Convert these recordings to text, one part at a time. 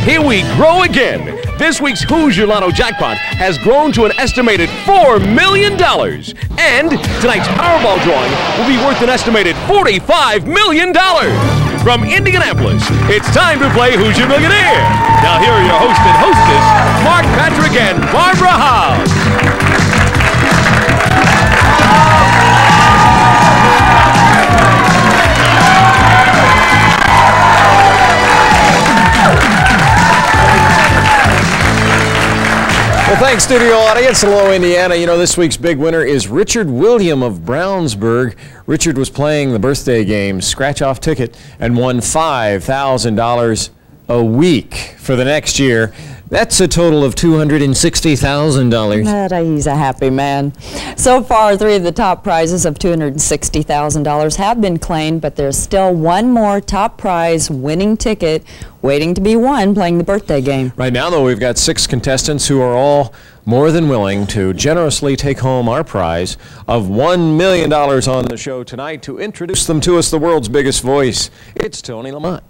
here we grow again. This week's Hoosier Lotto jackpot has grown to an estimated $4 million. And tonight's Powerball drawing will be worth an estimated $45 million. From Indianapolis, it's time to play Hoosier Millionaire. Now here are your host and hostess, Mark Patrick and Barbara Howe. Well, thanks, studio audience. Hello, Indiana. You know, this week's big winner is Richard William of Brownsburg. Richard was playing the birthday game, scratch-off ticket, and won $5,000 a week for the next year. That's a total of $260,000. He's a happy man. So far, 3 of the top prizes of $260,000 have been claimed, but there's still one more top prize winning ticket waiting to be won playing the birthday game. Right now, though, we've got 6 contestants who are all more than willing to generously take home our prize of $1 million on the show tonight. To introduce them to us, the world's biggest voice, it's Tony Lamont.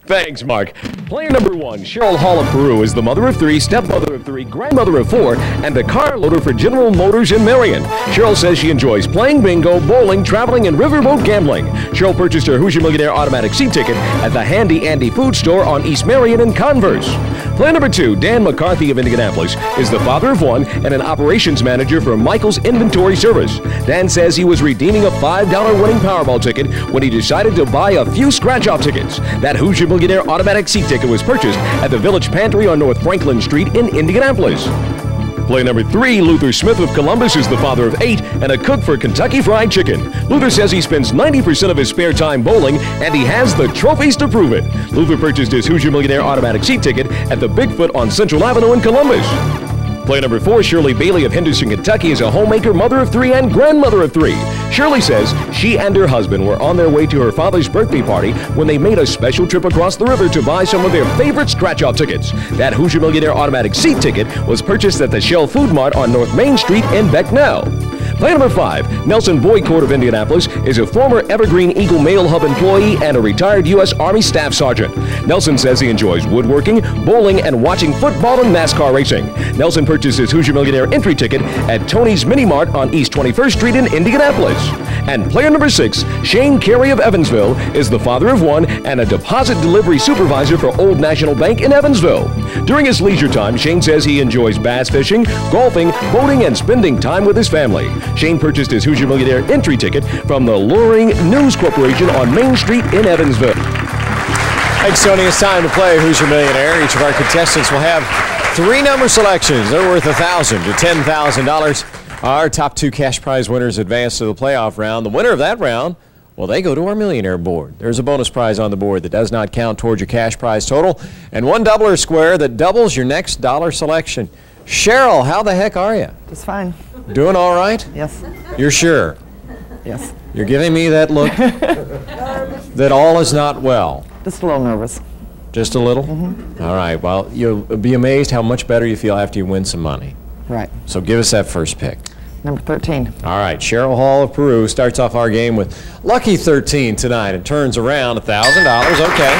Thanks, Mark. Player number 1, Cheryl Hall of Peru, is the mother of 3, stepmother of 3, grandmother of 4, and a car loader for General Motors in Marion. Cheryl says she enjoys playing bingo, bowling, traveling, and riverboat gambling. Cheryl purchased her Hoosier Millionaire automatic seat ticket at the Handy Andy food store on East Marion and Converse. Player number 2, Dan McCarthy of Indianapolis, is the father of 1 and an operations manager for Michael's Inventory Service. Dan says he was redeeming a $5 winning Powerball ticket when he decided to buy a few scratch-off tickets. That Hoosier Millionaire automatic seat ticket was purchased at the Village Pantry on North Franklin Street in Indianapolis. Player number 3, Luther Smith of Columbus, is the father of 8 and a cook for Kentucky Fried Chicken. Luther says he spends 90% of his spare time bowling, and he has the trophies to prove it. Luther purchased his Hoosier Millionaire automatic seat ticket at the Bigfoot on Central Avenue in Columbus. Player number 4, Shirley Bailey of Henderson, Kentucky, is a homemaker, mother of 3, and grandmother of 3. Shirley says she and her husband were on their way to her father's birthday party when they made a special trip across the river to buy some of their favorite scratch-off tickets. That Hoosier Millionaire automatic seat ticket was purchased at the Shell Food Mart on North Main Street in Becknell. Player number 5, Nelson Boycourt of Indianapolis, is a former Evergreen Eagle Mail Hub employee and a retired U.S. Army Staff Sergeant. Nelson says he enjoys woodworking, bowling, and watching football and NASCAR racing. Nelson purchased his Hoosier Millionaire entry ticket at Tony's Mini Mart on East 21st Street in Indianapolis. And player number 6, Shane Carey of Evansville, is the father of 1 and a deposit delivery supervisor for Old National Bank in Evansville. During his leisure time, Shane says he enjoys bass fishing, golfing, boating, and spending time with his family. Shane purchased his Hoosier Millionaire entry ticket from the Luring News Corporation on Main Street in Evansville. Thanks, Tony. It's time to play Hoosier Millionaire. Each of our contestants will have 3 number selections. They're worth $1,000 to $10,000. Our top 2 cash prize winners advance to the playoff round. The winner of that round, well, they go to our Millionaire board. There's a bonus prize on the board that does not count towards your cash prize total, and 1 doubler square that doubles your next dollar selection. Cheryl, how the heck are you? Just fine. Doing all right? Yes. You're sure? Yes. You're giving me that look that all is not well. Just a little nervous. Just a little? Mm-hmm. All right. Well, you'll be amazed how much better you feel after you win some money. Right. So give us that first pick. Number 13. All right. Cheryl Hall of Peru starts off our game with lucky 13 tonight and turns around $1,000. Okay.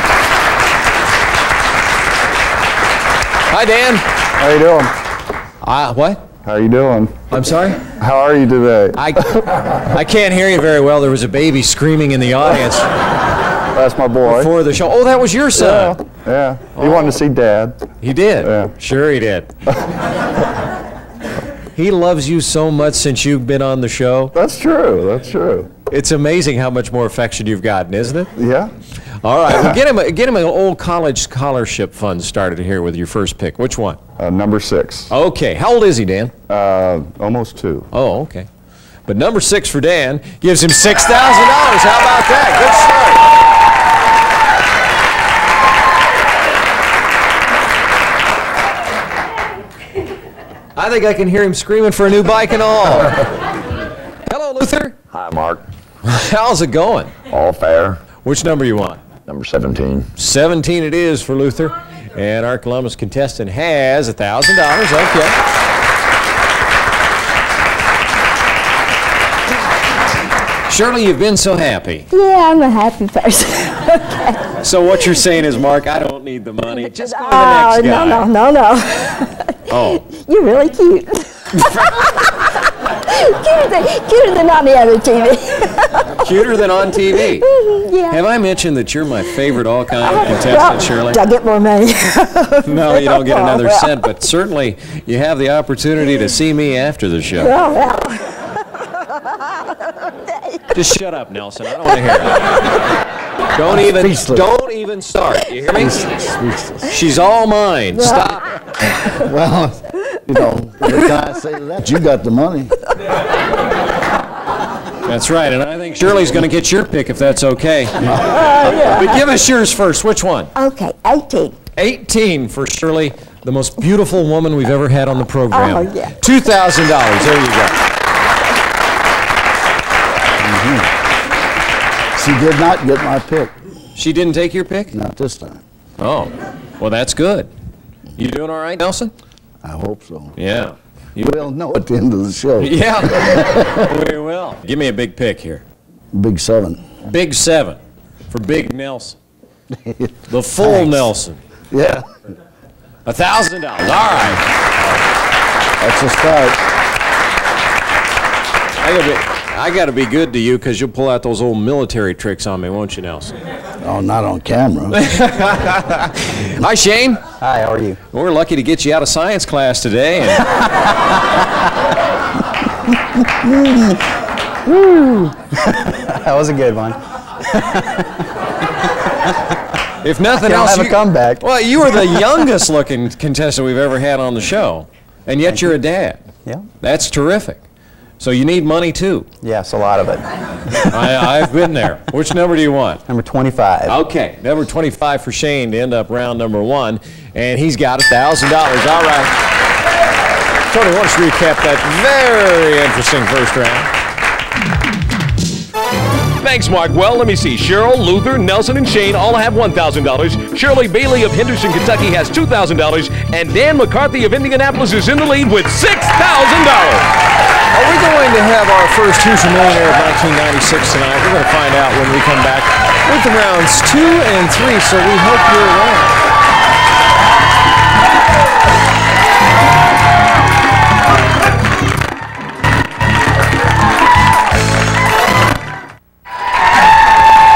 Hi, Dan. How you doing? What? How you doing? I'm sorry? How are you today? I can't hear you very well. There was a baby screaming in the audience. That's my boy. Before the show. Oh, that was your son. Yeah. He wanted to see Dad. He did? Yeah. Sure he did. He loves you so much since you've been on the show. That's true. That's true. It's amazing how much more affection you've gotten, isn't it? Yeah. All right. Well, get him an old college scholarship fund started here with your first pick. Which one? Number 6. Okay. How old is he, Dan? Almost 2. Oh, okay. But number 6 for Dan gives him $6,000. How about that? Good start. I think I can hear him screaming for a new bike and all. Hello, Luther. Hi, Mark. How's it going? All fair. Which number you want? Number 17. 17 it is for Luther. And our Columbus contestant has $1,000. Okay. Shirley, you've been so happy. Yeah, I'm a happy person. Okay. So what you're saying is, Mark, I don't need the money. Just go to the next guy. No. Oh. You're really cute. Cuter than on the other TV. Cuter than on TV. Yeah. Have I mentioned that you're my favorite all-kind contestant, Shirley? Do I get more money? No, you don't get another cent, but certainly you have the opportunity to see me after the show. Oh, well. Just shut up, Nelson. I don't want to hear it. Don't even start. You hear me? She's all mine. Stop. Well, you know, what can I say to that? You got the money. That's right, and I think Shirley's going to get your pick if that's okay. But give us yours first. Which one? Okay, 18. 18 for Shirley, the most beautiful woman we've ever had on the program. Oh, yeah. $2,000. There you go. She did not get my pick. She didn't take your pick? Not this time. Oh, well, that's good. You doing all right, Nelson? I hope so. Yeah. We'll know at the end of the show. Yeah, we will. Give me a big pick here. Big 7. Big 7 for Big Nelson. The full Thanks. Nelson. Yeah. $1,000. All right. That's a start. I got to be good to you because you'll pull out those old military tricks on me, won't you, Nelson? Oh, not on camera. Hi, Shane. Hi, how are you? We're lucky to get you out of science class today. And That was a good one. if nothing I'll else, have a comeback. Well, you are the youngest looking contestant we've ever had on the show, and yet you're a dad. Yeah. That's terrific. So you need money too. Yes, a lot of it. I've been there. Which number do you want? Number 25. Okay, number 25 for Shane to end up round number 1, and he's got $1,000. All right. Tony, why don't you recap that very interesting first round? Thanks, Mark. Well, let me see. Cheryl, Luther, Nelson, and Shane all have $1,000. Shirley Bailey of Henderson, Kentucky has $2,000. And Dan McCarthy of Indianapolis is in the lead with $6,000. Are we going to have our first Who's Your Millionaire of 1996 tonight? We're going to find out when we come back with the rounds 2 and 3, so we hope you're around.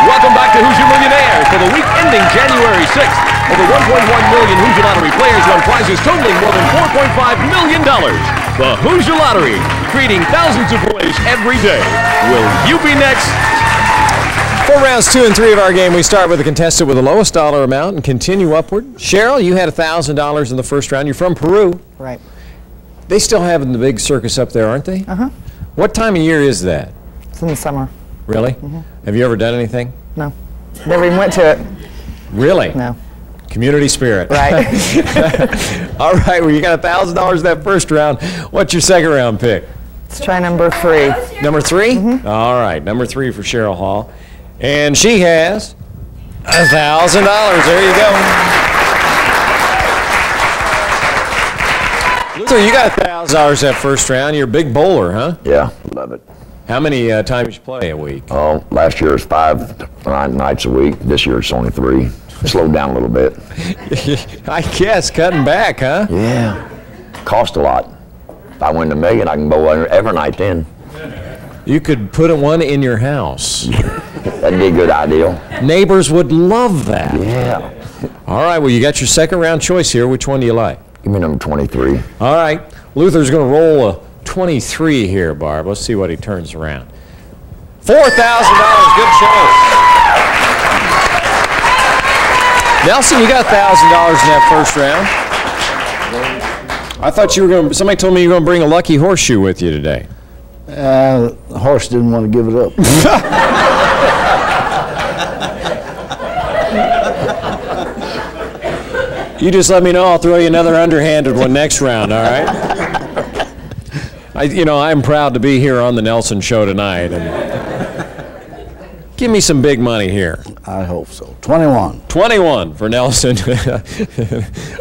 Welcome back to Who's Your Millionaire for the week ending January 6th. Over 1.1 million Hoosier Lottery players won prizes totaling more than $4.5 million. The Hoosier Lottery, treating thousands of boys every day. Will you be next? For rounds 2 and 3 of our game, we start with the contestant with the lowest dollar amount and continue upward. Cheryl, you had $1,000 in the first round. You're from Peru. Right. They still have the big circus up there, aren't they? Uh-huh. What time of year is that? It's in the summer. Really? Have you ever done anything? No. Never even went to it. Really? No. Community spirit. Right. All right, well, you got $1,000 that first round. What's your second round pick? Let's try number 3. Number 3? All right, number 3 for Cheryl Hall. And she has $1,000. There you go. Luther, you got $1,000 that first round. You're a big bowler, huh? Yeah, love it. How many times you play a week? Oh, last year was 5 nights a week. This year it's only 3. Slowed down a little bit. I guess, cutting back, huh? Yeah. Cost a lot. If I win $1 million, I can bowl every night then. You could put one in your house. That'd be a good idea. Neighbors would love that. Yeah. All right, well, you got your second round choice here. Which one do you like? Give me number 23. All right, Luther's going to roll a 23 here, Barb. Let's see what he turns around. $4,000. Good choice. Nelson, you got $1,000 in that first round. I thought you were going to, somebody told me you were going to bring a lucky horseshoe with you today. The horse didn't want to give it up. You just let me know, I'll throw you another underhanded one next round, all right? I'm proud to be here on the Nelson Show tonight. And give me some big money here. I hope so. 21. 21 for Nelson.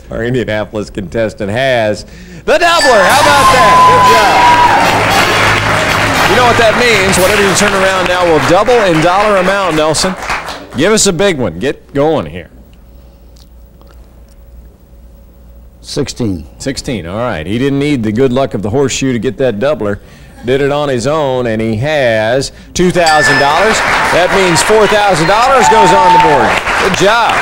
Our Indianapolis contestant has the doubler. How about that? Good job. You know what that means. Whatever you turn around now will double in dollar amount, Nelson. Give us a big one. Get going here. 16. 16, all right. He didn't need the good luck of the horseshoe to get that doubler. Did it on his own, and he has $2,000. That means $4,000 goes on the board. Good job.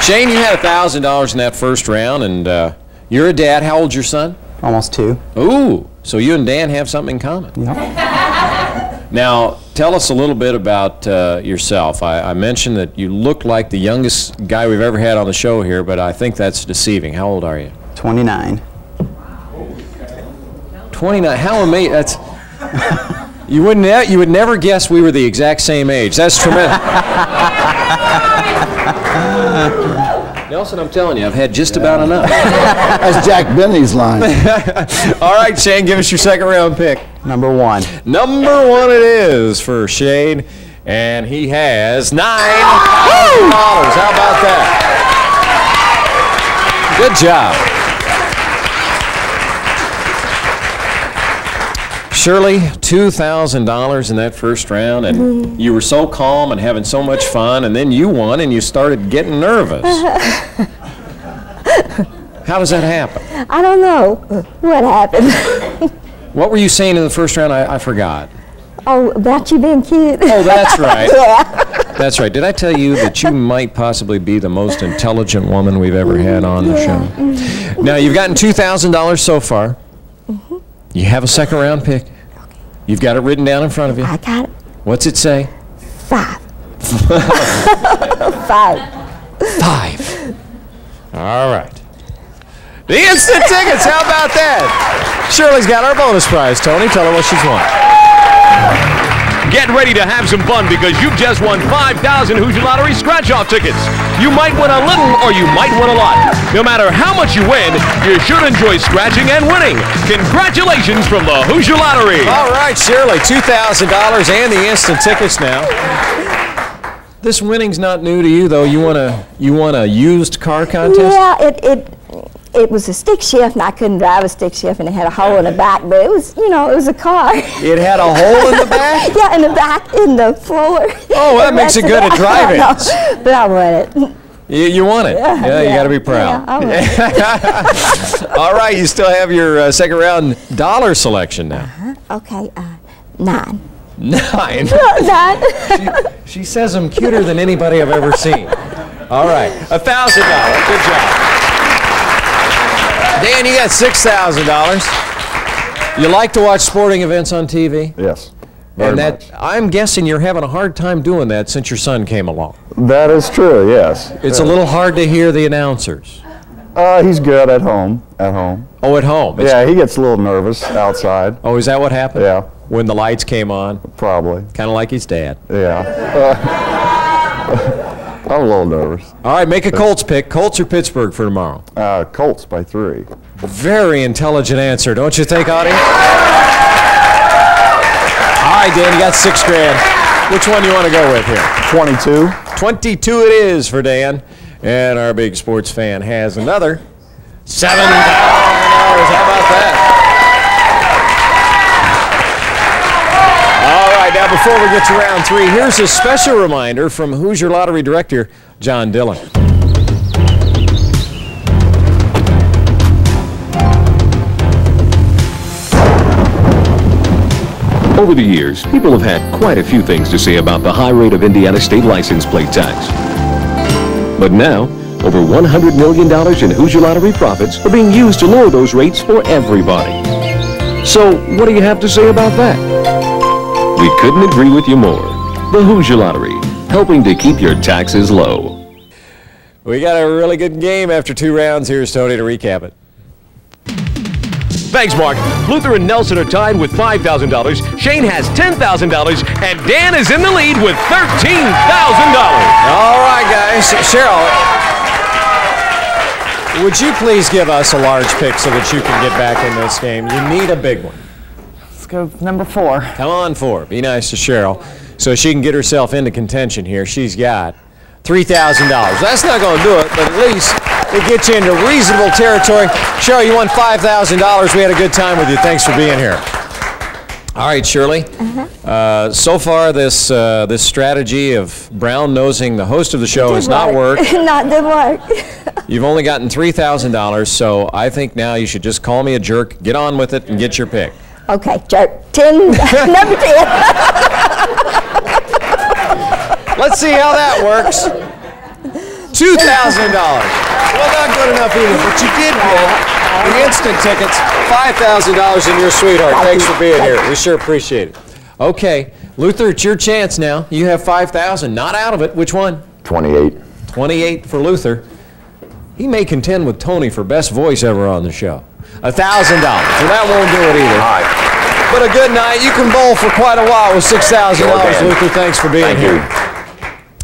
Shane, you had $1,000 in that first round, and you're a dad. How old's your son? Almost 2. Ooh, so you and Dan have something in common. Yeah. Now, tell us a little bit about yourself. I mentioned that you look like the youngest guy we've ever had on the show here, but I think that's deceiving. How old are you? 29. 29. How amazing! That's you would never guess we were the exact same age. That's tremendous. Nelson, I'm telling you, I've had just about enough. That's Jack Benny's line. All right, Shane, give us your second round pick. Number 1. Number 1 it is for Shane, and he has $9,000. How about that? Good job. Shirley, $2,000 in that first round, and you were so calm and having so much fun, and then you won and you started getting nervous. How does that happen? I don't know what happened. What were you saying in the first round? I forgot. Oh, about you being cute. Oh, that's right. Yeah. That's right. Did I tell you that you might possibly be the most intelligent woman we've ever had on the show? Now, you've gotten $2,000 so far. You have a second round pick. You've got it written down in front of you. I got it. What's it say? 5. 5. 5. All right. The instant tickets, how about that? Shirley's got our bonus prize. Tony, tell her what she's won. Get ready to have some fun because you've just won 5,000 Hoosier Lottery scratch-off tickets. You might win a little or you might win a lot. No matter how much you win, you should enjoy scratching and winning. Congratulations from the Hoosier Lottery. All right, Shirley, $2,000 and the instant tickets now. This winning's not new to you, though. You want a used car contest? Yeah, it was a stick shift, and I couldn't drive a stick shift, and it had a hole in the back, but it was, it was a car. It had a hole in the back? Yeah, in the back, in the floor. Oh, that makes it good at driving. But I won it. You won it. Yeah, you got to be proud. Yeah, I won it. All right, you still have your second round dollar selection now. Okay, 9. 9? 9. She says I'm cuter than anybody I've ever seen. All right, $1,000. Good job. Dan, you got $6,000. You like to watch sporting events on TV? Yes. And Very much. I'm guessing you're having a hard time doing that since your son came along. That is true, yes. It's a little hard to hear the announcers. He's good at home. Oh, at home? Yeah, he gets a little nervous outside. Oh, is that what happened? Yeah. When the lights came on? Probably. Kind of like his dad. Yeah. I'm a little nervous. All right, make a Colts pick. Colts or Pittsburgh for tomorrow? Colts by 3. Very intelligent answer, don't you think, audience? All right, Dan, you got $6,000. Which one do you want to go with here? 22. 22 it is for Dan. And our big sports fan has another $7,000. How about that? All right, now before we get to round 3, here's a special reminder from Hoosier Lottery Director John Dillon. Over the years, people have had quite a few things to say about the high rate of Indiana state license plate tax. But now, over $100 million in Hoosier Lottery profits are being used to lower those rates for everybody. So, what do you have to say about that? We couldn't agree with you more. The Hoosier Lottery, helping to keep your taxes low. We got a really good game after 2 rounds. Here's Tony to recap it. Thanks, Mark. Luther and Nelson are tied with $5,000. Shane has $10,000, and Dan is in the lead with $13,000. All right, guys. Cheryl, would you please give us a large pick so that you can get back in this game? You need a big one. Let's go number 4. Come on, 4. Be nice to Cheryl so she can get herself into contention here. She's got $3,000. That's not going to do it, but at least it gets you into reasonable territory. Cheryl, you won $5,000. We had a good time with you. Thanks for being here. All right, Shirley. So far, this strategy of brown nosing the host of the show has not worked. Didn't work. You've only gotten $3,000, so I think now you should just call me a jerk, get on with it, and get your pick. Okay, jerk. 10, number 10. Let's see how that works. $2,000. Well, not good enough either, but you did get the instant tickets, $5,000 in your sweetheart. Thanks for being here. We sure appreciate it. Okay, Luther, it's your chance now. You have $5,000. Not out of it. Which one? 28. 28 for Luther. He may contend with Tony for best voice ever on the show. $1,000. So that won't do it either. All right. But a good night. You can bowl for quite a while with $6,000. Dan. Luther, thanks for being Thank here. you.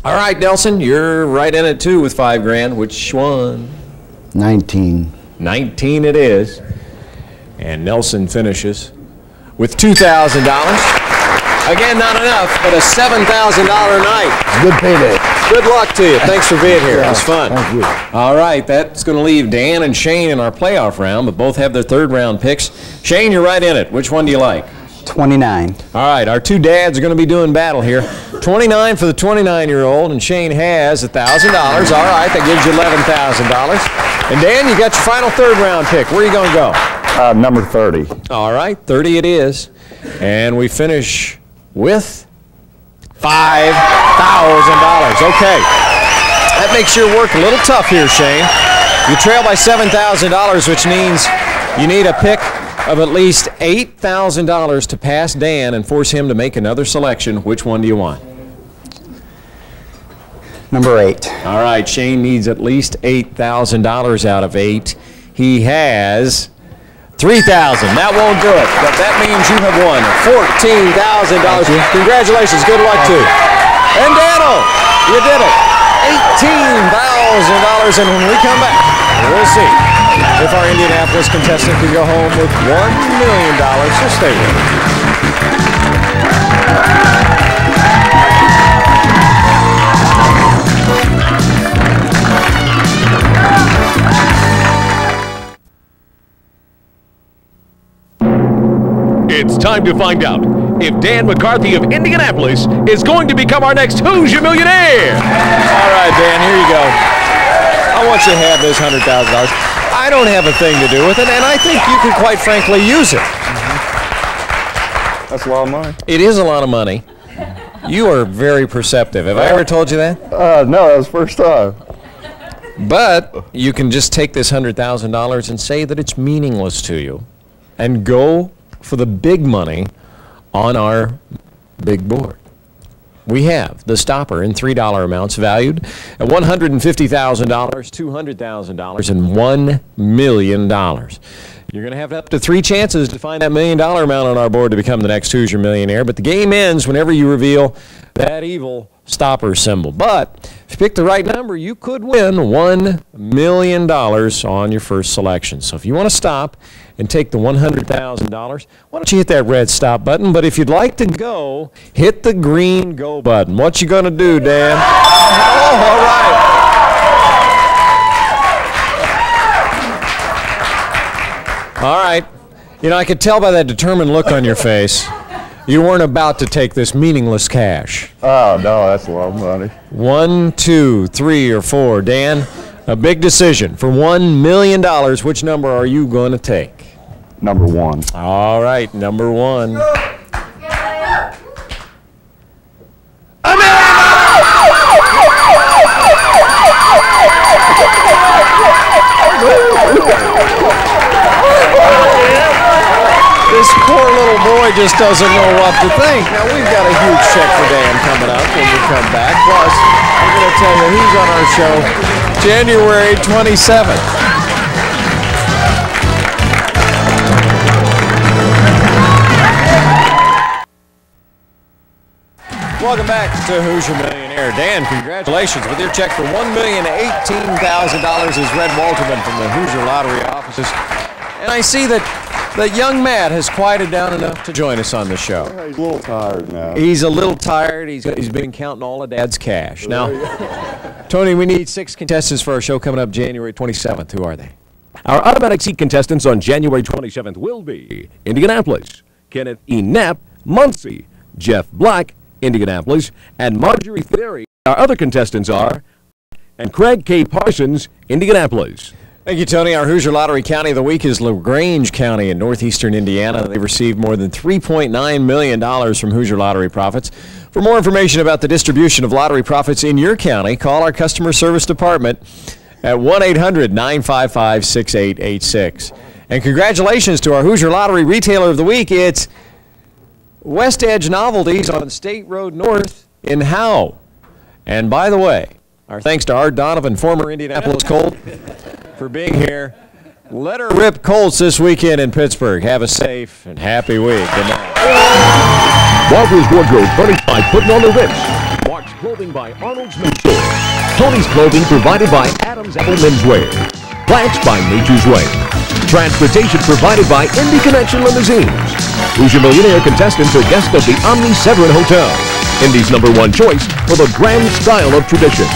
All right, Nelson, you're right in it too with $5 grand. Which one? 19. 19 it is. And Nelson finishes with $2,000. Again, not enough, but a $7,000 night. Good payday. Good luck to you. Thanks for being here. It was fun. Thank you. All right, that's going to leave Dan and Shane in our playoff round, but both have their third round picks. Shane, you're right in it. Which one do you like? 29. All right, our two dads are going to be doing battle here. 29 for the 29-year-old, and Shane has $1,000. All right, that gives you $11,000. And Dan, you got your final third round pick. Where are you going to go? Number 30. All right, 30 it is. And we finish with $5,000. Okay. That makes your work a little tough here, Shane. You trail by $7,000, which means you need a pick of at least $8,000 to pass Dan and force him to make another selection. Which one do you want? Number 8. All right, Shane needs at least $8,000 out of 8. He has $3,000. That won't do it, but that means you have won $14,000. Congratulations. Good luck to you. And Daniel, you did it. $18,000. And when we come back, we'll see if our Indianapolis contestant can go home with $1 million. So stay with us. It's time to find out if Dan McCarthy of Indianapolis is going to become our next Who's Your Millionaire. All right, Dan, here you go. I want you to have this $100,000. I don't have a thing to do with it, and I think you could quite frankly use it. That's a lot of money. It is a lot of money. You are very perceptive. Have I ever told you that? No, that was the first time. But you can just take this $100,000 and say that it's meaningless to you and go for the big money on our big board. We have the stopper in $3 amounts valued at $150,000, $200,000, and $1 million. You're going to have up to 3 chances to find that $1 million amount on our board to become the next Who's Your Millionaire, but the game ends whenever you reveal that evil stopper symbol. But if you pick the right number, you could win $1 million on your first selection. So if you want to stop and take the $100,000, why don't you hit that red stop button? But if you'd like to go, hit the green go button. What you going to do, Dan? Oh, all right. All right. You know, I could tell by that determined look on your face, you weren't about to take this meaningless cash. Oh, no, that's a lot of money. 1, 2, 3, or 4. Dan, a big decision. For $1 million, which number are you going to take? Number 1. All right, number 1. This poor little boy just doesn't know what to think. Now, we've got a huge check for Dan coming up when we come back. Plus, we're going to tell you who's on our show January 27th. Welcome back to Who's Your Millionaire. Dan, congratulations with your check for $1,018,000 is Red Walterman from the Hoosier Lottery offices. And I see that young Matt has quieted down enough to join us on the show. He's a little tired now. He's a little tired. He's been counting all of Dad's cash. Now, Tony, we need 6 contestants for our show coming up January 27th. Who are they? Our automatic seat contestants on January 27th will be Indianapolis, Kenneth E. Knapp, Muncie. Jeff Black, Indianapolis. And Marjorie Ferry. Our other contestants are, and Craig K. Parsons, Indianapolis. Thank you, Tony. Our Hoosier Lottery County of the Week is LaGrange County in northeastern Indiana. They've received more than $3.9 million from Hoosier Lottery Profits. For more information about the distribution of lottery profits in your county, call our customer service department at 1-800-955-6886. And congratulations to our Hoosier Lottery Retailer of the Week. It's West Edge Novelties on State Road North in Howe. And by the way, our thanks to Art Donovan, former Indianapolis Colt, for being here. Let her rip Colts this weekend in Pittsburgh. Have a safe and happy week. Good night. Barbara's Wardrobe furnished by Putting on the Ritz. Mark's Clothing by Arnold's Men's Store. Tony's Clothing provided by Adams Apple Menswear. Plants by Nature's Way. Transportation provided by Indy Connection Limousines. Hoosier Millionaire contestants are guests of the Omni Severin Hotel, Indy's #1 choice for the grand style of tradition.